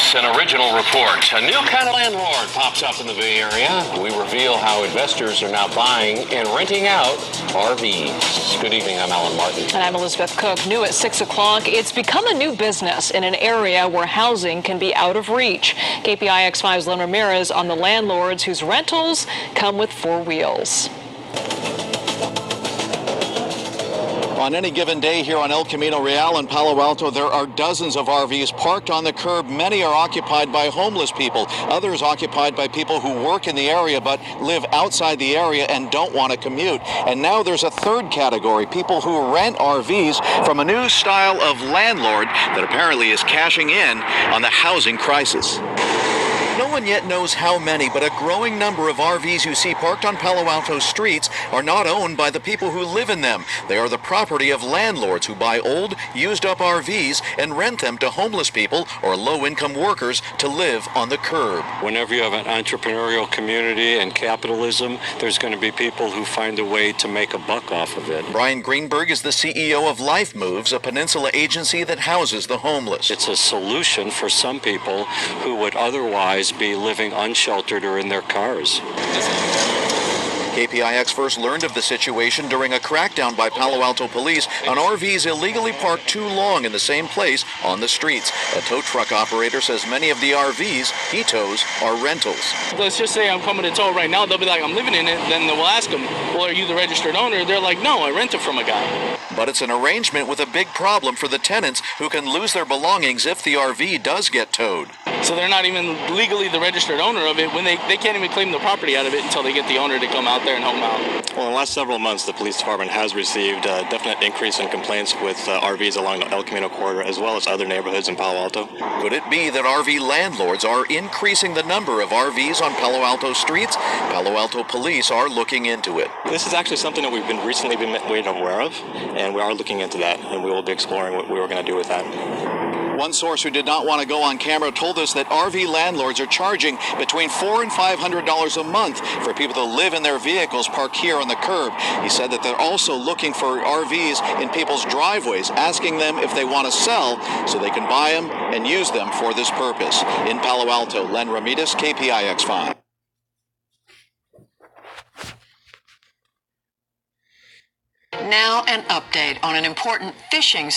It's an original report. A new kind of landlord pops up in the Bay Area. We reveal how investors are now buying and renting out RVs. Good evening, I'm Alan Martin. And I'm Elizabeth Cook. New at 6 o'clock, it's become a new business in an area where housing can be out of reach. KPIX5's Len Ramirez on the landlords whose rentals come with four wheels. On any given day here on El Camino Real in Palo Alto, there are dozens of RVs parked on the curb. Many are occupied by homeless people. Others occupied by people who work in the area but live outside the area and don't want to commute. And now there's a third category, people who rent RVs from a new style of landlord that apparently is cashing in on the housing crisis. No one yet knows how many, but a growing number of RVs you see parked on Palo Alto streets are not owned by the people who live in them. They are the property of landlords who buy old, used-up RVs and rent them to homeless people or low-income workers to live on the curb. Whenever you have an entrepreneurial community and capitalism, there's going to be people who find a way to make a buck off of it. Brian Greenberg is the CEO of Life Moves, a Peninsula agency that houses the homeless. It's a solution for some people who would otherwise be living unsheltered or in their cars. KPIX first learned of the situation during a crackdown by Palo Alto police on RVs illegally parked too long in the same place on the streets. A tow truck operator says many of the RVs he tows are rentals. Let's just say I'm coming to tow right now. They'll be like, I'm living in it. Then we'll ask them, well, are you the registered owner? They're like, no, I rent it from a guy. But it's an arrangement with a big problem for the tenants who can lose their belongings if the RV does get towed. So they're not even legally the registered owner of it when they can't even claim the property out of it until they get the owner to come out there and help them out. Well, in the last several months, the police department has received a definite increase in complaints with RVs along the El Camino corridor as well as other neighborhoods in Palo Alto. Could it be that RV landlords are increasing the number of RVs on Palo Alto streets? Palo Alto police are looking into it. This is actually something that we've recently been made aware of, and we are looking into that, and we will be exploring what we were going to do with that. One source who did not want to go on camera told us that RV landlords are charging between $400 and $500 a month for people to live in their vehicles parked here on the curb. He said that they're also looking for RVs in people's driveways, asking them if they want to sell so they can buy them and use them for this purpose. In Palo Alto, Len Ramirez, KPIX5. Now an update on an important fishing story.